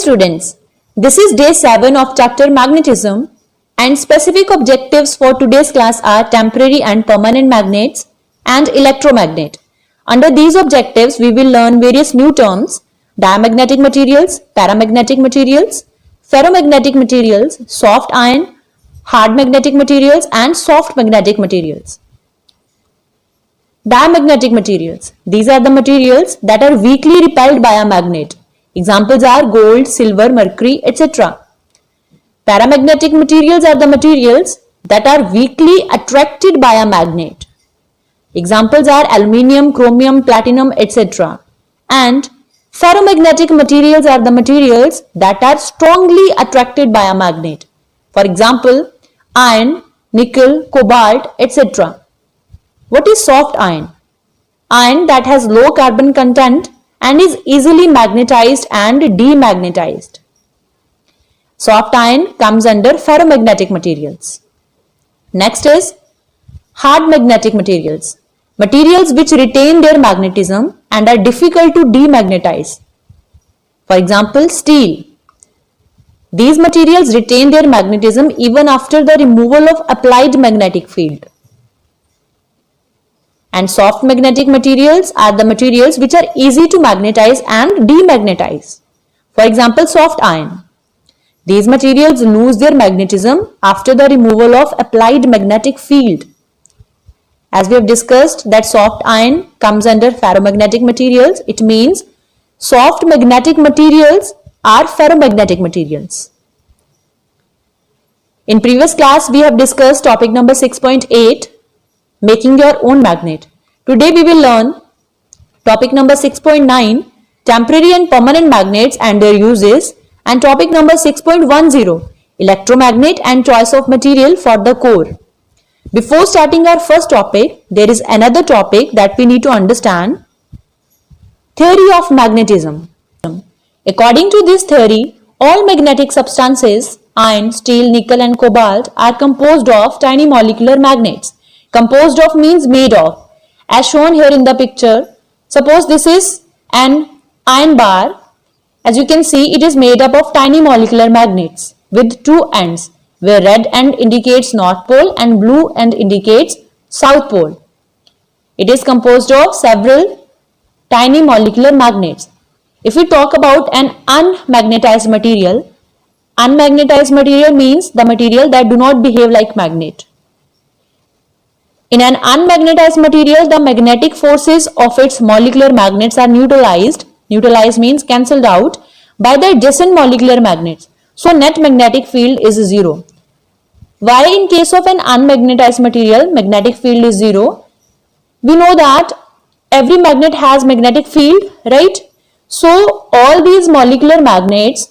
students, this is day 7 of chapter magnetism and specific objectives for today's class are temporary and permanent magnets and electromagnet. Under these objectives, we will learn various new terms: diamagnetic materials, paramagnetic materials, ferromagnetic materials, soft iron, hard magnetic materials and soft magnetic materials. Diamagnetic materials. These are the materials that are weakly repelled by a magnet. Examples are gold, silver, mercury, etc. Paramagnetic materials are the materials that are weakly attracted by a magnet. Examples are aluminium, chromium, platinum, etc. And ferromagnetic materials are the materials that are strongly attracted by a magnet. For example, iron, nickel, cobalt, etc. What is soft iron? Iron that has low carbon content and is easily magnetized and demagnetized. Soft iron comes under ferromagnetic materials. Next is hard magnetic materials. Materials which retain their magnetism and are difficult to demagnetize. For example, steel. These materials retain their magnetism even after the removal of applied magnetic field. And soft magnetic materials are the materials which are easy to magnetize and demagnetize. For example, soft iron. These materials lose their magnetism after the removal of applied magnetic field. As we have discussed that soft iron comes under ferromagnetic materials, it means soft magnetic materials are ferromagnetic materials. In previous class, we have discussed topic number 6.8, making your own magnet. Today we will learn topic number 6.9, temporary and permanent magnets and their uses, and topic number 6.10, electromagnet and choice of material for the core. Before starting our first topic, there is another topic that we need to understand: theory of magnetism. According to this theory, all magnetic substances, iron, steel, nickel and cobalt, are composed of tiny molecular magnets. Composed of means made of. As shown here in the picture, suppose this is an iron bar. As you can see, it is made up of tiny molecular magnets with two ends, where red end indicates North Pole and blue end indicates South Pole. It is composed of several tiny molecular magnets. If we talk about an unmagnetized material means the material that do not behave like magnet. In an unmagnetized material, the magnetic forces of its molecular magnets are neutralized. Neutralized means cancelled out by the adjacent molecular magnets. So net magnetic field is zero. Why in case of an unmagnetized material, magnetic field is zero? We know that every magnet has magnetic field, right? So all these molecular magnets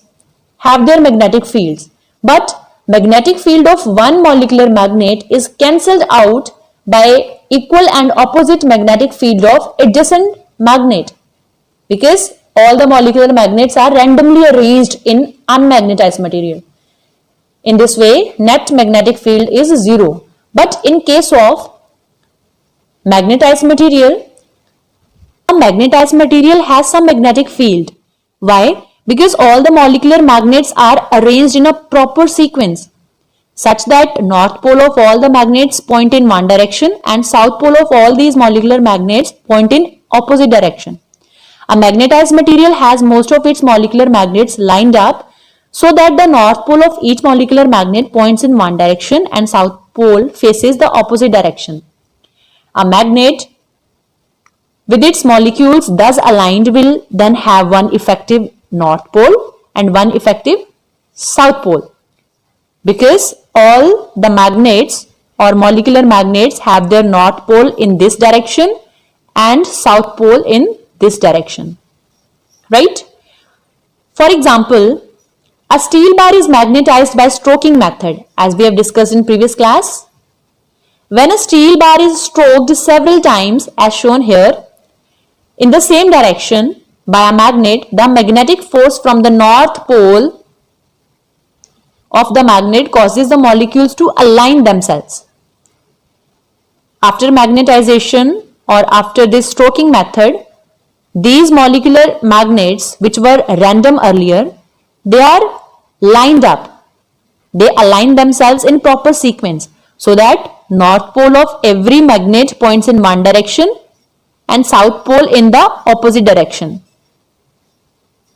have their magnetic fields. But magnetic field of one molecular magnet is cancelled out by equal and opposite magnetic field of adjacent magnet, because all the molecular magnets are randomly arranged in unmagnetized material. In this way, net magnetic field is zero. But in case of magnetized material, a magnetized material has some magnetic field. Why? Because all the molecular magnets are arranged in a proper sequence, such that north pole of all the magnets point in one direction and south pole of all these molecular magnets point in opposite direction. A magnetized material has most of its molecular magnets lined up so that the north pole of each molecular magnet points in one direction and south pole faces the opposite direction. A magnet with its molecules thus aligned will then have one effective north pole and one effective south pole, because all the magnets or molecular magnets have their north pole in this direction and south pole in this direction, right? For example, a steel bar is magnetized by stroking method, as we have discussed in previous class. When a steel bar is stroked several times, as shown here, in the same direction by a magnet, the magnetic force from the north pole of the magnet causes the molecules to align themselves. After magnetization or after this stroking method, these molecular magnets which were random earlier they are lined up. They align themselves in proper sequence so that north pole of every magnet points in one direction and south pole in the opposite direction.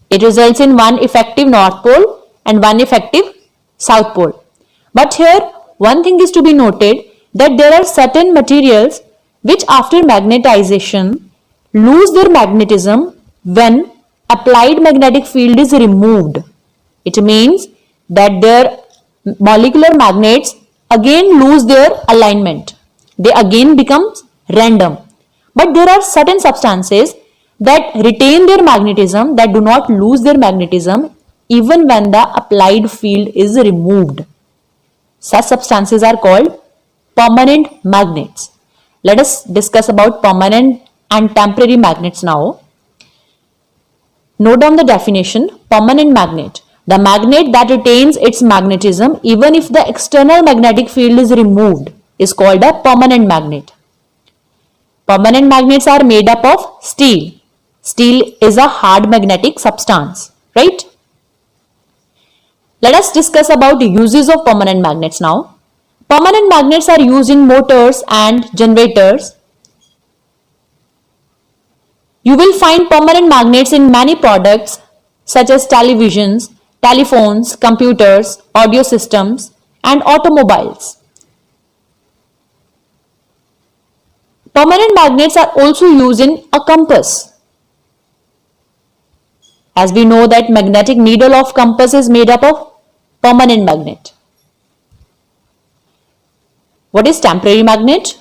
It results in one effective north pole and one effective south pole. But here one thing is to be noted, that there are certain materials which after magnetization lose their magnetism when applied magnetic field is removed. It means that their molecular magnets again lose their alignment. They again become random. But there are certain substances that retain their magnetism, that do not lose their magnetism even when the applied field is removed. Such substances are called permanent magnets. Let us discuss about permanent and temporary magnets now. Note down the definition. Permanent magnet: the magnet that retains its magnetism even if the external magnetic field is removed is called a permanent magnet. Permanent magnets are made up of steel. Steel is a hard magnetic substance, right? Let us discuss about uses of permanent magnets now. Permanent magnets are used in motors and generators. You will find permanent magnets in many products such as televisions, telephones, computers, audio systems, and automobiles. Permanent magnets are also used in a compass. As we know that magnetic needle of compass is made up of permanent magnet. What is temporary magnet?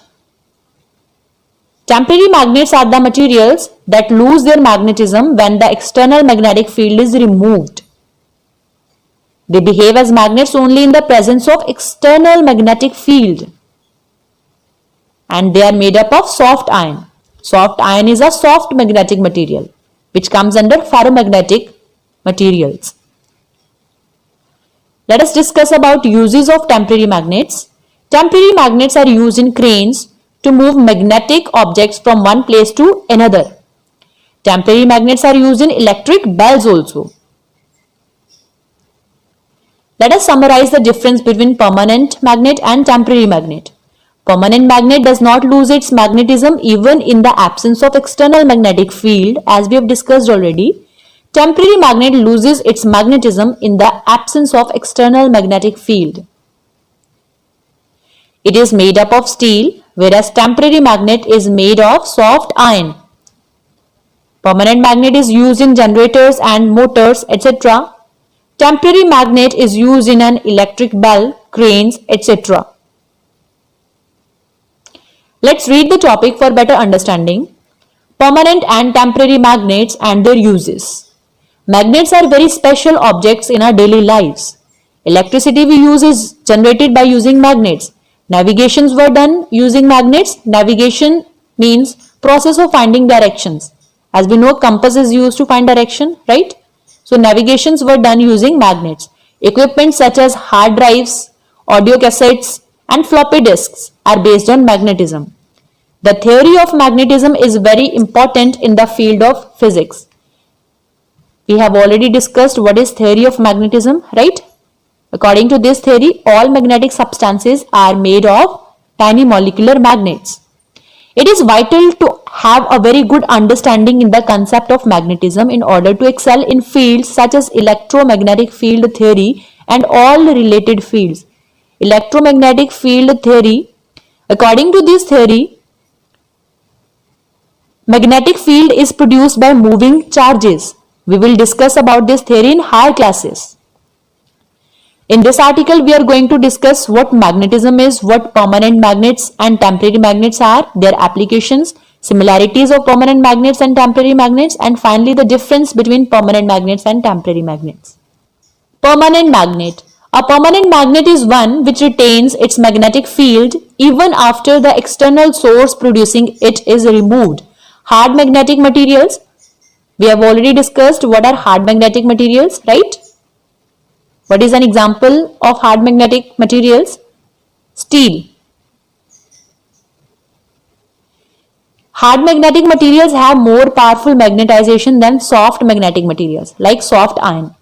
Temporary magnets are the materials that lose their magnetism when the external magnetic field is removed. They behave as magnets only in the presence of external magnetic field. And they are made up of soft iron. Soft iron is a soft magnetic material which comes under ferromagnetic materials. Let us discuss about uses of temporary magnets. Temporary magnets are used in cranes to move magnetic objects from one place to another. Temporary magnets are used in electric bells also. Let us summarize the difference between permanent magnet and temporary magnet. Permanent magnet does not lose its magnetism even in the absence of external magnetic field, as we have discussed already. Temporary magnet loses its magnetism in the absence of external magnetic field. It is made up of steel, whereas temporary magnet is made of soft iron. Permanent magnet is used in generators and motors, etc. Temporary magnet is used in an electric bell, cranes, etc. Let's read the topic for better understanding. Permanent and temporary magnets and their uses. Magnets are very special objects in our daily lives. Electricity we use is generated by using magnets. Navigations were done using magnets. Navigation means process of finding directions. As we know, compass is used to find direction, right? So navigations were done using magnets. Equipment such as hard drives, audio cassettes, and floppy disks are based on magnetism. The theory of magnetism is very important in the field of physics. We have already discussed what is theory of magnetism, right? According to this theory, all magnetic substances are made of tiny molecular magnets. It is vital to have a very good understanding in the concept of magnetism in order to excel in fields such as electromagnetic field theory and all related fields. Electromagnetic field theory, according to this theory, magnetic field is produced by moving charges. We will discuss about this theory in higher classes. In this article, we are going to discuss what magnetism is, what permanent magnets and temporary magnets are, their applications, similarities of permanent magnets and temporary magnets, and finally the difference between permanent magnets and temporary magnets. Permanent magnet. A permanent magnet is one which retains its magnetic field even after the external source producing it is removed. Hard magnetic materials. We have already discussed what are hard magnetic materials, right? What is an example of hard magnetic materials? Steel. Hard magnetic materials have more powerful magnetization than soft magnetic materials like soft iron.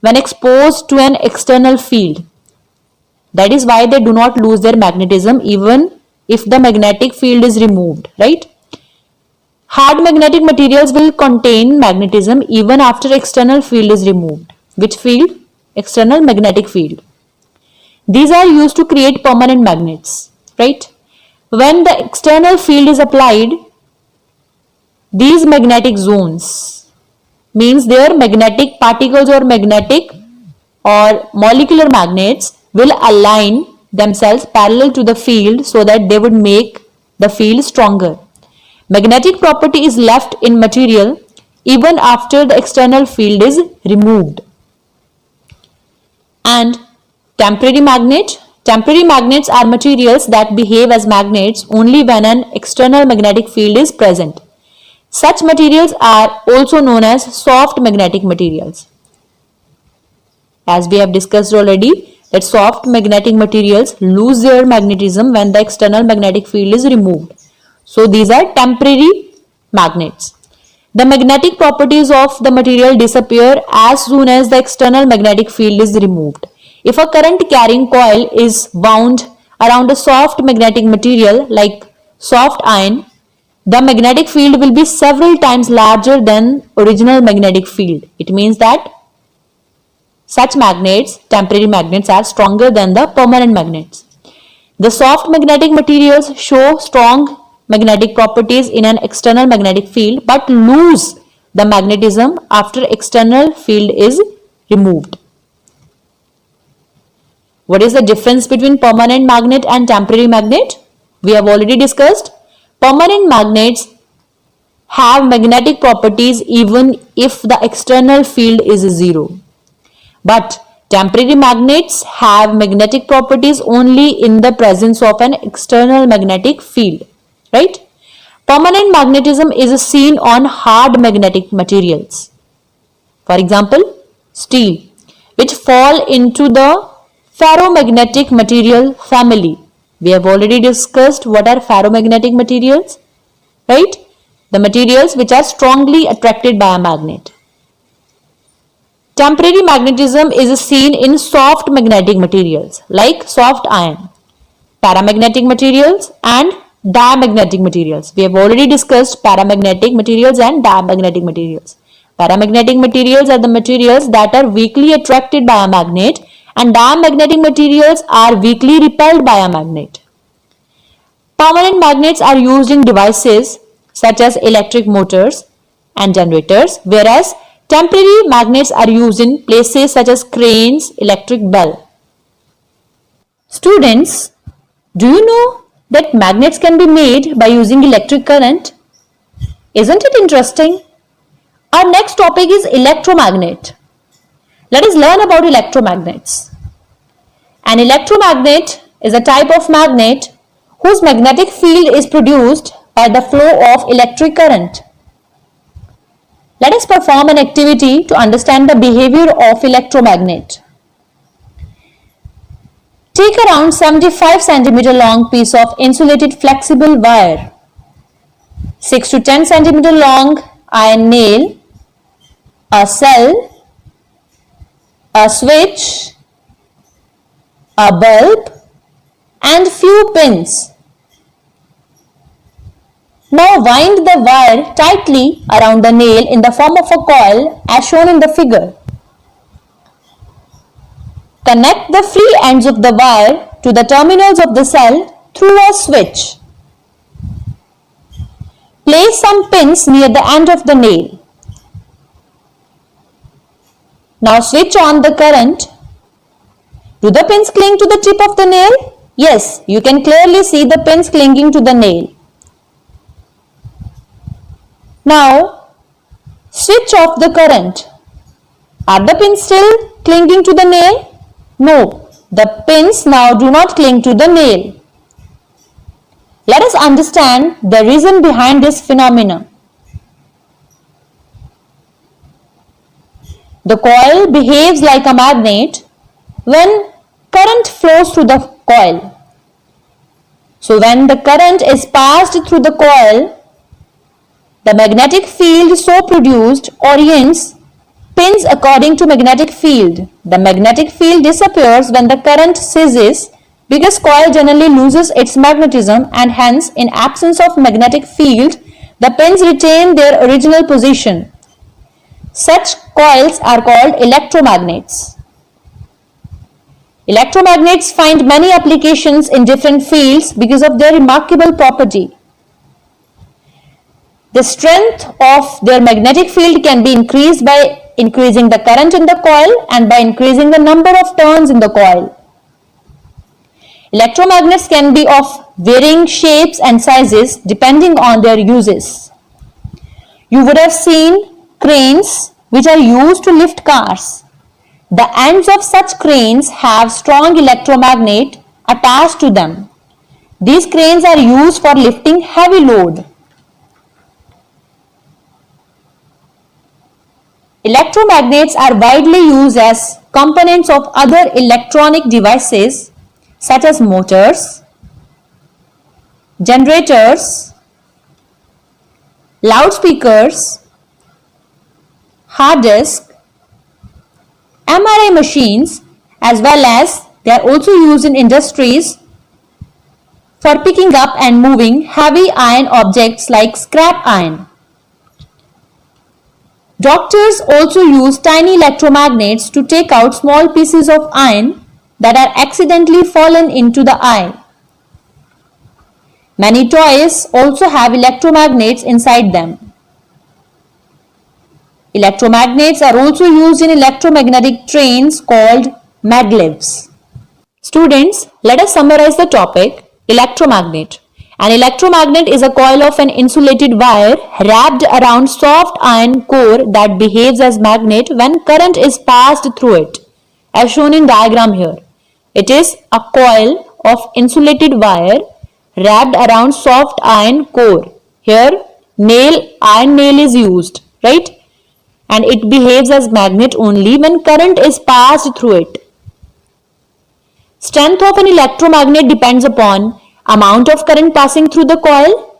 when exposed to an external field. That is why they do not lose their magnetism even if the magnetic field is removed, right? Hard magnetic materials will contain magnetism even after external field is removed. Which field? External magnetic field. These are used to create permanent magnets, right? When the external field is applied, these magnetic zones means their magnetic particles or magnetic or molecular magnets will align themselves parallel to the field so that they would make the field stronger. Magnetic property is left in material even after the external field is removed. And temporary magnet. Temporary magnets are materials that behave as magnets only when an external magnetic field is present. Such materials are also known as soft magnetic materials. As we have discussed already, that soft magnetic materials lose their magnetism when the external magnetic field is removed. So these are temporary magnets. The magnetic properties of the material disappear as soon as the external magnetic field is removed. If a current carrying coil is wound around a soft magnetic material like soft iron, the magnetic field will be several times larger than original magnetic field. It means that such magnets, temporary magnets, are stronger than the permanent magnets. The soft magnetic materials show strong magnetic properties in an external magnetic field but lose the magnetism after external field is removed. What is the difference between permanent magnet and temporary magnet? We have already discussed. Permanent magnets have magnetic properties even if the external field is zero. But temporary magnets have magnetic properties only in the presence of an external magnetic field. Right? Permanent magnetism is seen on hard magnetic materials. For example, steel, which fall into the ferromagnetic material family. We have already discussed what are ferromagnetic materials, right? The materials which are strongly attracted by a magnet. Temporary magnetism is seen in soft magnetic materials like soft iron, paramagnetic materials and diamagnetic materials. We have already discussed paramagnetic materials and diamagnetic materials. Paramagnetic materials are the materials that are weakly attracted by a magnet, and diamagnetic materials are weakly repelled by a magnet. Permanent magnets are used in devices such as electric motors and generators, whereas temporary magnets are used in places such as cranes, electric bell. Students, do you know that magnets can be made by using electric current? Isn't it interesting? Our next topic is electromagnet. Let us learn about electromagnets. An electromagnet is a type of magnet whose magnetic field is produced by the flow of electric current. Let us perform an activity to understand the behavior of electromagnet. Take around 75 cm long piece of insulated flexible wire, 6 to 10 cm long iron nail, a cell, a switch, a bulb and few pins. Now wind the wire tightly around the nail in the form of a coil as shown in the figure. Connect the free ends of the wire to the terminals of the cell through a switch. Place some pins near the end of the nail. Now switch on the current. Do the pins cling to the tip of the nail? Yes, you can clearly see the pins clinging to the nail. Now switch off the current. Are the pins still clinging to the nail? No, the pins now do not cling to the nail. Let us understand the reason behind this phenomenon. The coil behaves like a magnet when current flows through the coil. So when the current is passed through the coil, the magnetic field so produced orients Spins according to magnetic field. The magnetic field disappears when the current ceases because coil generally loses its magnetism and hence in absence of magnetic field, the pins retain their original position. Such coils are called electromagnets. Electromagnets find many applications in different fields because of their remarkable property. The strength of their magnetic field can be increased by increasing the current in the coil and by increasing the number of turns in the coil. Electromagnets can be of varying shapes and sizes depending on their uses. You would have seen cranes which are used to lift cars. The ends of such cranes have strong electromagnet attached to them. These cranes are used for lifting heavy load. Electromagnets are widely used as components of other electronic devices such as motors, generators, loudspeakers, hard disk, MRI machines, as well as they are also used in industries for picking up and moving heavy iron objects like scrap iron. Doctors also use tiny electromagnets to take out small pieces of iron that are accidentally fallen into the eye. Many toys also have electromagnets inside them. Electromagnets are also used in electromagnetic trains called maglevs. Students, let us summarize the topic electromagnet. An electromagnet is a coil of an insulated wire wrapped around soft iron core that behaves as magnet when current is passed through it, as shown in diagram here. It is a coil of insulated wire wrapped around soft iron core. Here, iron nail is used, right? And it behaves as magnet only when current is passed through it. Strength of an electromagnet depends upon amount of current passing through the coil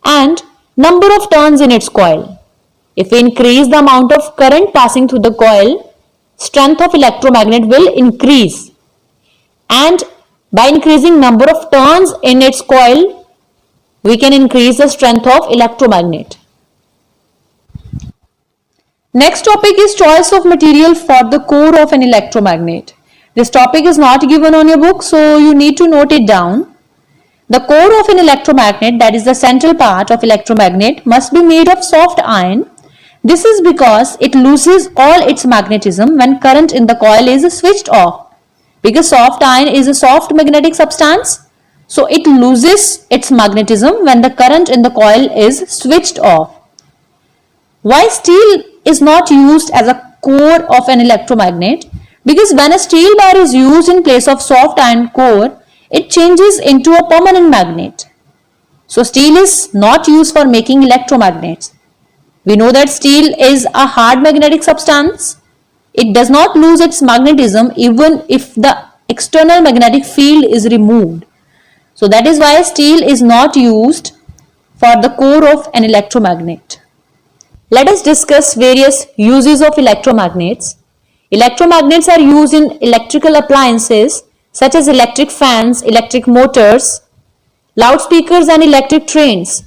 and number of turns in its coil. If we increase the amount of current passing through the coil, strength of electromagnet will increase. And by increasing number of turns in its coil, we can increase the strength of electromagnet. Next topic is choice of material for the core of an electromagnet. This topic is not given on your book, so you need to note it down. The core of an electromagnet, that is the central part of electromagnet, must be made of soft iron. This is because it loses all its magnetism when current in the coil is switched off. Because soft iron is a soft magnetic substance, so it loses its magnetism when the current in the coil is switched off. Why steel is not used as a core of an electromagnet? Because when a steel bar is used in place of soft iron core, it changes into a permanent magnet. So steel is not used for making electromagnets. We know that steel is a hard magnetic substance. It does not lose its magnetism even if the external magnetic field is removed. So that is why steel is not used for the core of an electromagnet. Let us discuss various uses of electromagnets. Electromagnets are used in electrical appliances such as electric fans, electric motors, loudspeakers and electric trains.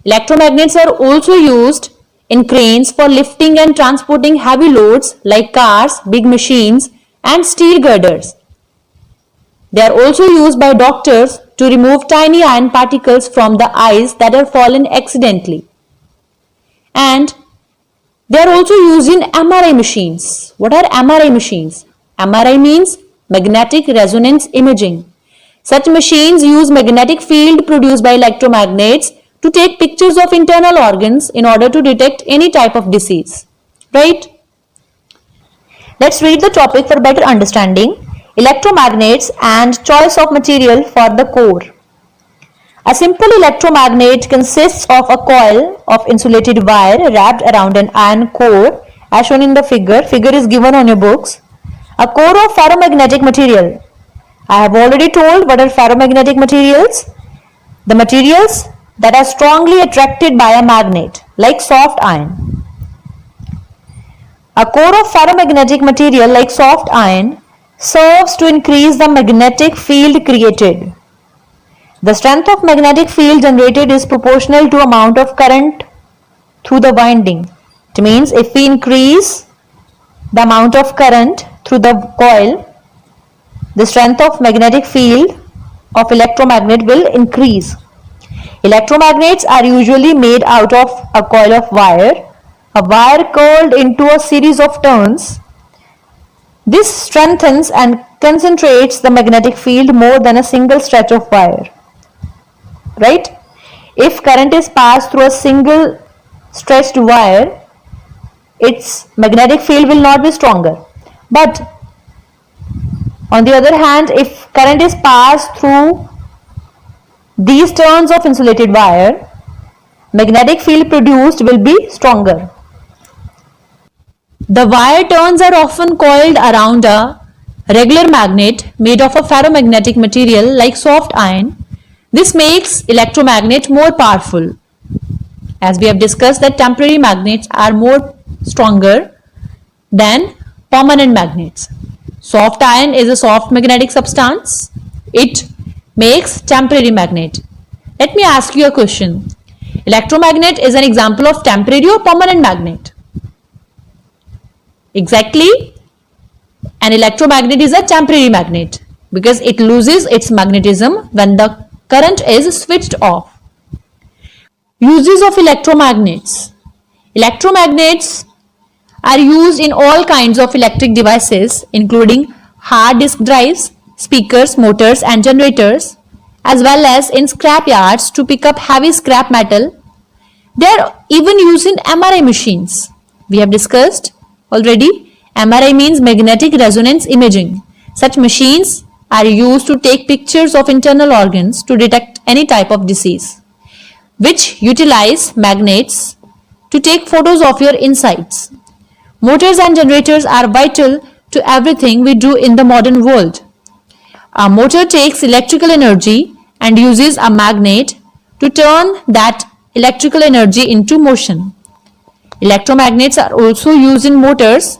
Electromagnets are also used in cranes for lifting and transporting heavy loads like cars, big machines and steel girders. They are also used by doctors to remove tiny iron particles from the eyes that are fallen accidentally. And they are also used in MRI machines. What are MRI machines? MRI means magnetic resonance imaging. Such machines use magnetic field produced by electromagnets to take pictures of internal organs in order to detect any type of disease. Right? Let's read the topic for better understanding. Electromagnets and choice of material for the core. A simple electromagnet consists of a coil of insulated wire wrapped around an iron core as shown in the figure. Figure is given on your books. A core of ferromagnetic material. I have already told what are ferromagnetic materials. The materials that are strongly attracted by a magnet like soft iron. A core of ferromagnetic material like soft iron serves to increase the magnetic field created. The strength of magnetic field generated is proportional to amount of current through the winding. It means if we increase the amount of current through the coil, the strength of magnetic field of electromagnet will increase. Electromagnets are usually made out of a coil of wire, a wire curled into a series of turns. This strengthens and concentrates the magnetic field more than a single stretch of wire. Right? If current is passed through a single stretched wire, its magnetic field will not be stronger. But on the other hand, if current is passed through these turns of insulated wire, magnetic field produced will be stronger. The wire turns are often coiled around a regular magnet made of a ferromagnetic material like soft iron. This makes electromagnet more powerful. As we have discussed that temporary magnets are more stronger than permanent magnets. Soft iron is a soft magnetic substance. It makes temporary magnet. Let me ask you a question. Electromagnet is an example of temporary or permanent magnet? Exactly. An electromagnet is a temporary magnet because it loses its magnetism when the current is switched off. Uses of electromagnets. Electromagnets are used in all kinds of electric devices including hard disk drives, speakers, motors and generators, as well as in scrap yards to pick up heavy scrap metal. They are even used in MRI machines. We have discussed already. MRI means magnetic resonance imaging. Such machines are used to take pictures of internal organs to detect any type of disease, which utilize magnets to take photos of your insides. Motors and generators are vital to everything we do in the modern world. A motor takes electrical energy and uses a magnet to turn that electrical energy into motion. Electromagnets are also used in motors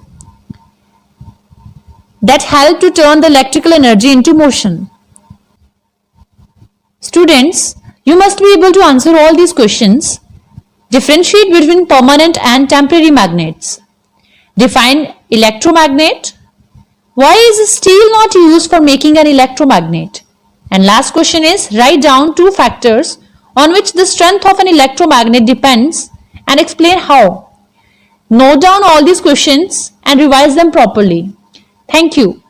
that help to turn the electrical energy into motion. Students, you must be able to answer all these questions. Differentiate between permanent and temporary magnets. Define electromagnet. Why is steel not used for making an electromagnet? And last question is, write down 2 factors on which the strength of an electromagnet depends and explain how. Note down all these questions and revise them properly. Thank you.